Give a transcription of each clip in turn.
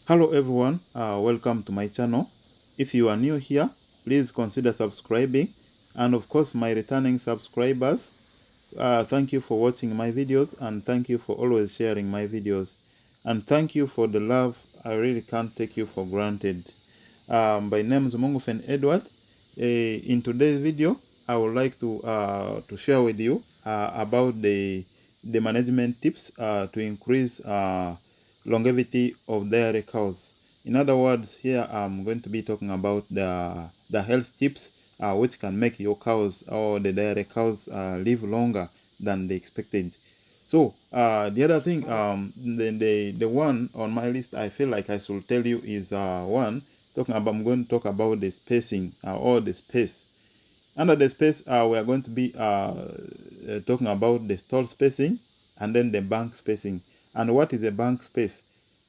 Hello everyone, welcome to my channel. If you are new here, please consider subscribing, and of course my returning subscribers, thank you for watching my videos, and thank you for always sharing my videos, and thank you for the love. I really can't take you for granted. My name is Mongofen Edward. In today's video I would like to share with you about the management tips to increase longevity of dairy cows. In other words, here I'm going to be talking about the health tips which can make your cows or the dairy cows live longer than they expected. So the other thing, the one on my list I feel like I should tell you is one talking about. I'm going to talk about the spacing or the space. Under the space, we are going to be talking about the stall spacing and then the bank spacing. And what is a bank space?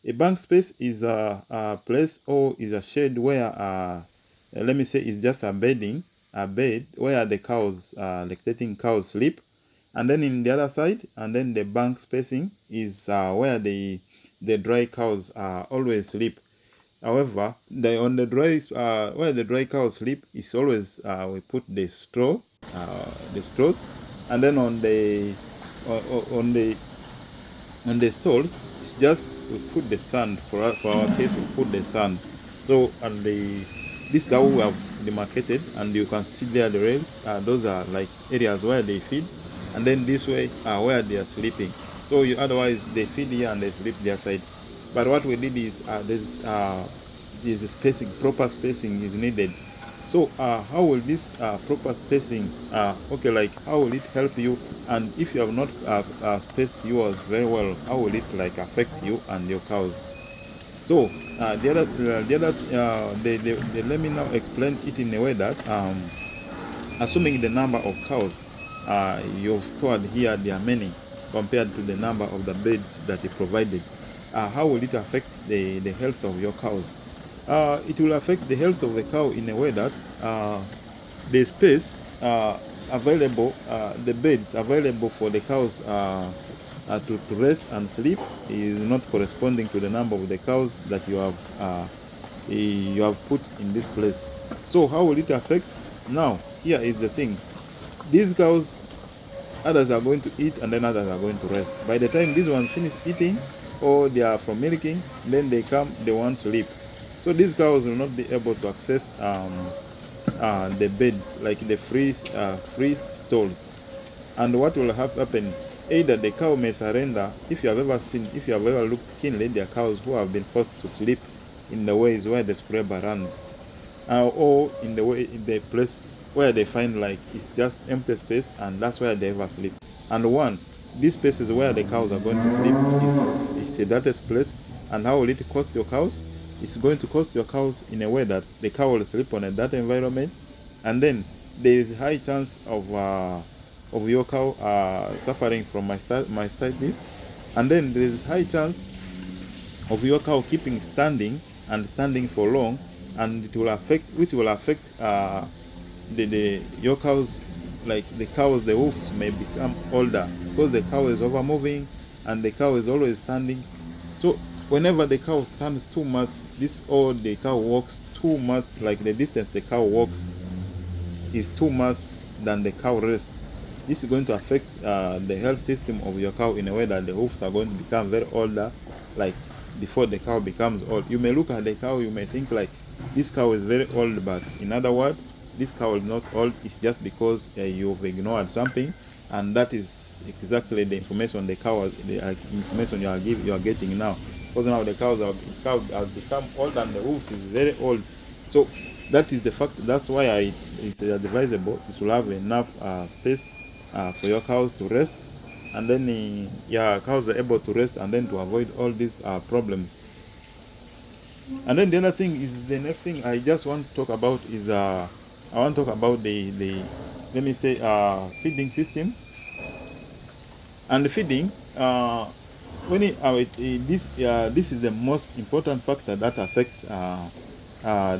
A bank space is a place or is a shed where, let me say, it's just a bed where the cows, lactating cows, sleep. And then in the other side, and then the bank spacing is where the dry cows always sleep. However, on the dry where the dry cows sleep is always we put the straws, and then on the on the stalls it's just we put the sand. For our case we put the sand. So and this is how we have demarcated, and you can see there the rails. Those are like areas where they feed, and then this way are where they are sleeping. So otherwise they feed here and they sleep their side. But what we did is there's spacing, proper spacing is needed. So how will this proper spacing, okay, like how will it help you? And if you have not spaced yours very well, how will it like affect you and your cows? So let me now explain it in a way that assuming the number of cows you've stored here, there are many compared to the number of the beds that you provided. How will it affect the health of your cows? It will affect the health of the cow in a way that the space available, the beds available for the cows to rest and sleep is not corresponding to the number of the cows that you have put in this place. So how will it affect? Now here is the thing: these cows, others are going to eat and then others are going to rest. By the time these ones finish eating or they are from milking, then they want to sleep. So these cows will not be able to access the beds, like the free stalls. And what will have happen? Either the cow may surrender. If you have ever looked keenly, there are cows who have been forced to sleep in the ways where the scrubber runs, or in the place where they find like it's just empty space, and that's where they ever sleep. And these places where the cows are going to sleep is a dirty place. And how will it cost your cows? It's going to cost your cows in a way that the cow will sleep on a dirty environment, and then there is a high chance of your cow suffering from mastitis, and then there is high chance of your cow keeping standing for long, and which will affect your cows, like the wolves may become older because the cow is over moving and the cow is always standing. So whenever the cow stands too much, the cow walks too much, like the distance the cow walks is too much than the cow rests. This is going to affect the health system of your cow in a way that the hoofs are going to become very older, like before the cow becomes old. You may look at the cow, you may think like this cow is very old, but in other words, this cow is not old. It's just because you've ignored something, and that is exactly the information the information you are getting now. Because now the cow has become old and the wolf is very old. So that is the fact. That's why it's advisable to have enough space for your cows to rest, and then cows are able to rest and then to avoid all these problems. And then the other thing is, the next thing I just want to talk about is I want to talk about the let me say feeding system. And the feeding, when this is the most important factor that affects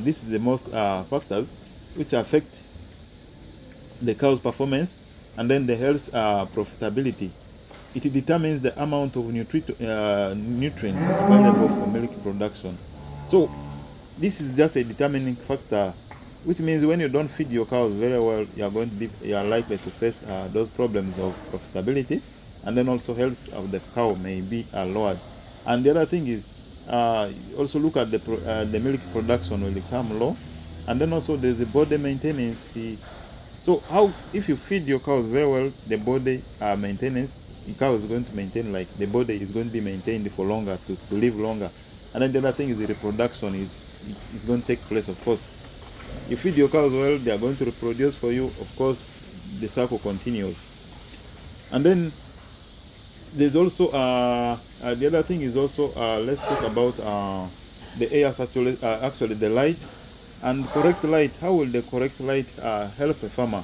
this is the most factors which affect the cow's performance and then the health profitability. it determines the amount of nutrients available for milk production. So this is just a determining factor, which means when you don't feed your cows very well, you are likely to face those problems of profitability, and then also health of the cow may be lowered. And the other thing is, also look at the milk production will become low, and then also there's the body maintenance. So how, if you feed your cows very well, the body maintenance, the cow is going to maintain, like the body is going to be maintained for longer, to live longer. And then the other thing is the reproduction is going to take place. Of course, you feed your cows well, they are going to reproduce for you. Of course, the cycle continues. And then there's also the other thing is also, let's talk about the air saturation, actually the light and correct light. How will the correct light help a farmer?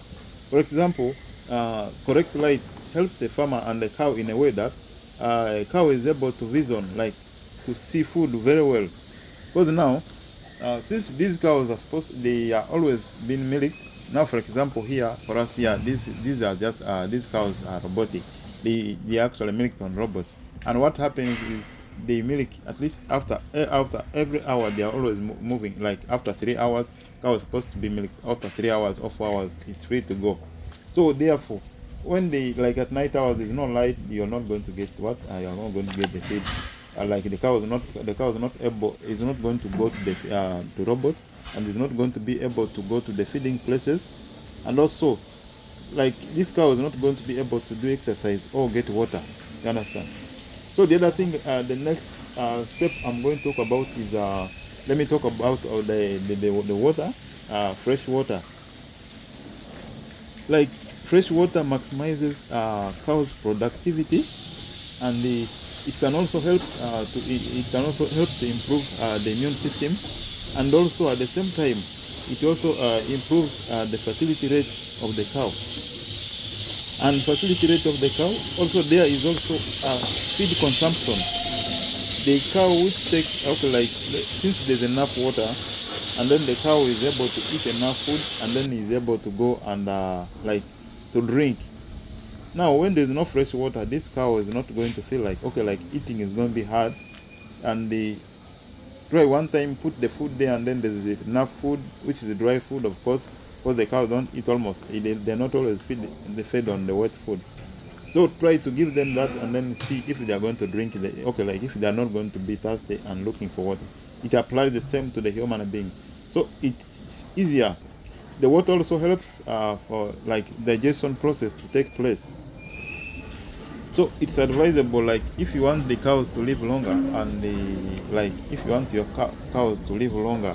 For example, correct light helps a farmer and the cow in a way that a cow is able to vision, like to see food very well. Because now, since these cows they are always being milked. Now, for example, here for us here, these are just these cows are robotic. They actually milked on robot. And what happens is they milk at least after every hour. They are always moving. Like after 3 hours, cow is supposed to be milked. After 3 hours or 4 hours, it's free to go. So therefore, when they, like at night hours, there's no light, you're not going to get what? You're not going to get the feed. Like the cow is not going to go to the robot, and is not going to be able to go to the feeding places. And also, like this cow is not going to be able to do exercise or get water. You understand? So the other thing, the next step I'm going to talk about is let me talk about the water, fresh water. Like fresh water maximizes cows' productivity, and it can also help to improve the immune system, and also at the same time it also improves the fertility rate of the cow. And fertility rate of the cow, also there is also feed consumption. The cow which takes, okay, like since there's enough water, and then the cow is able to eat enough food, and then is able to go and like to drink. Now, when there's no fresh water, this cow is not going to feel like, okay, like eating is going to be hard. And they try one time, put the food there, and then there's enough food, which is dry food, of course, because the cows don't eat they're not always fed on the wet food. So try to give them that, and then see if they are going to drink okay, like if they are not going to be thirsty and looking for water. It applies the same to the human being. So it's easier. The water also helps for like digestion process to take place. So it's advisable, like if you want the cows to live longer, and if you want your cows to live longer,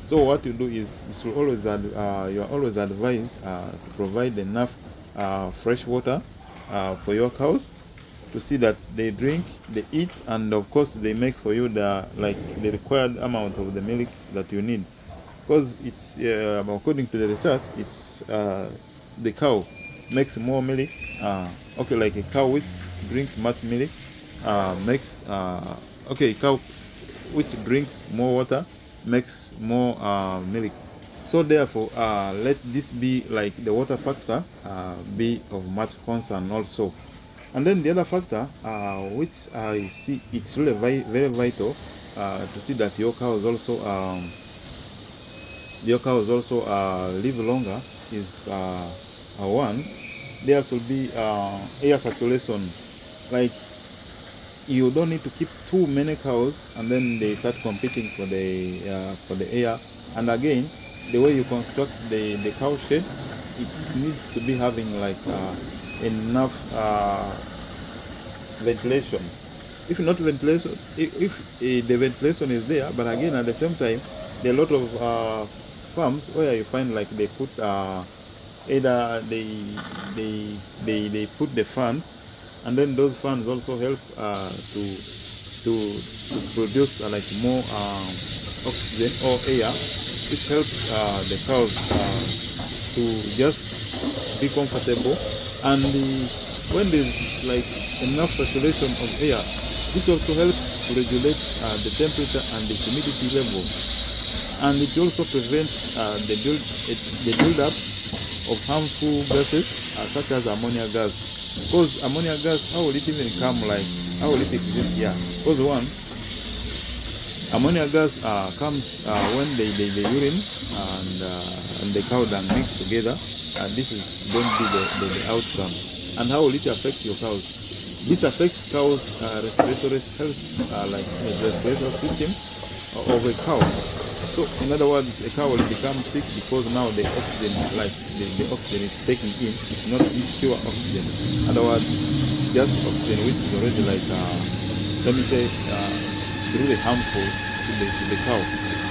so what you do is you are always advised to provide enough fresh water for your cows, to see that they drink, they eat, and of course they make for you the required amount of the milk that you need. Because it's according to the research, it's the cow makes more milk. Okay, like a cow which drinks much milk makes okay, cow which drinks more water makes more milk. So therefore, let this be, like the water factor be of much concern also. And then the other factor, which I see it's really very vital to see that your cows also live longer, is one, there should be air circulation. Like you don't need to keep too many cows and then they start competing for the air. And again, the way you construct the cow shed, it needs to be having like enough ventilation. If not ventilation, if the ventilation is there, but again at the same time, there are a lot of farms where you find like they put either they put the fans, and then those fans also help to produce like more oxygen or air, which helps the cows to just be comfortable. And when there's like enough circulation of air, this also helps to regulate the temperature and the humidity level, and it also prevents the build-up of harmful gases such as ammonia gas. Because ammonia gas, how will it even come, like, how will it exist here? Because one, ammonia gas comes when the urine and the cow dung mix together, and this is going to be the outcome. And how will it affect your cows? This affects cows' respiratory health, like the respiratory system of a cow. So in other words, a cow will become sick because now the oxygen, like the oxygen is taken in, it's not this pure oxygen. In other words, just oxygen which is already like, let me say, it's really harmful to the cow.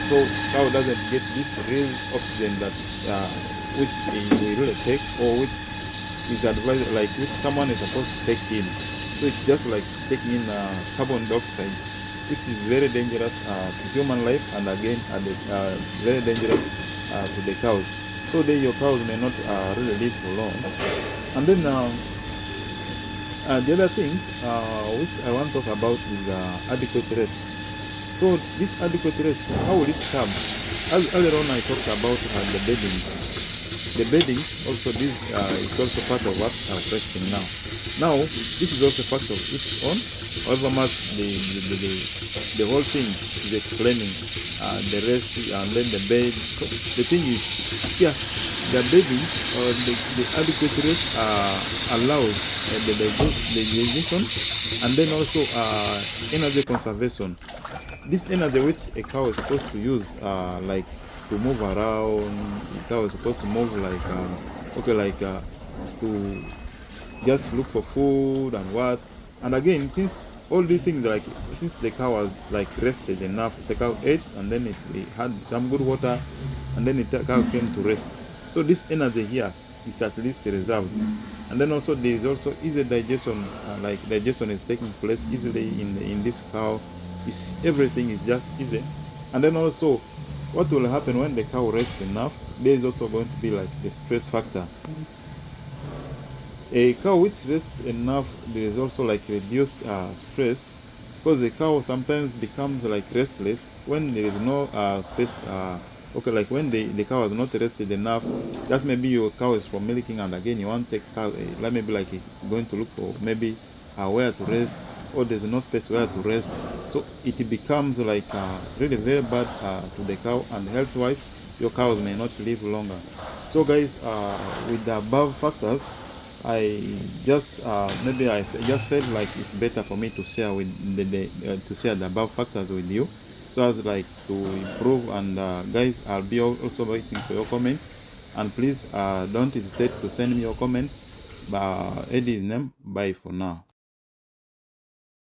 So cow doesn't get this real oxygen that which we really take, or which is advised, like which someone is supposed to take in. So it's just like taking in carbon dioxide, which is very dangerous to human life, and again very dangerous to the cows. So then your cows may not really live for long. And then the other thing which I want to talk about is adequate rest. So this adequate rest, how will it come? As earlier on I talked about the bedding. The bedding also, this is also part of what I'm resting now. Now this is also part of its own. However much the whole thing is explaining the rest and then the bed. So the thing is, yeah, the bedding or the adequate rest allows the digestion, and then also energy conservation. This energy which a cow is supposed to use, like to move around, the cow is supposed to move like, okay, like to just look for food and what. And again, since all these things, like since the cow was like rested enough, the cow ate and then it had some good water, and then the cow came to rest. So this energy here is at least reserved. And then also there is also easy digestion, like digestion is taking place easily in this cow. Is everything is just easy. And then also, what will happen when the cow rests enough? There is also going to be like the stress factor. A cow which rests enough, there is also like reduced stress, because the cow sometimes becomes like restless when there is no space. Okay, like when the cow has not rested enough, just maybe your cow is from milking, and again you want to take cow, like maybe like it's going to look for maybe where to rest, or there's no space where to rest. So it becomes like really very bad to the cow, and health wise your cows may not live longer. So guys, with the above factors, I just maybe I just felt like it's better for me to share with to share the above factors with you, so as like to improve. And guys, I'll be also waiting for your comments, and please don't hesitate to send me your comment. Eddie's name. Bye for now.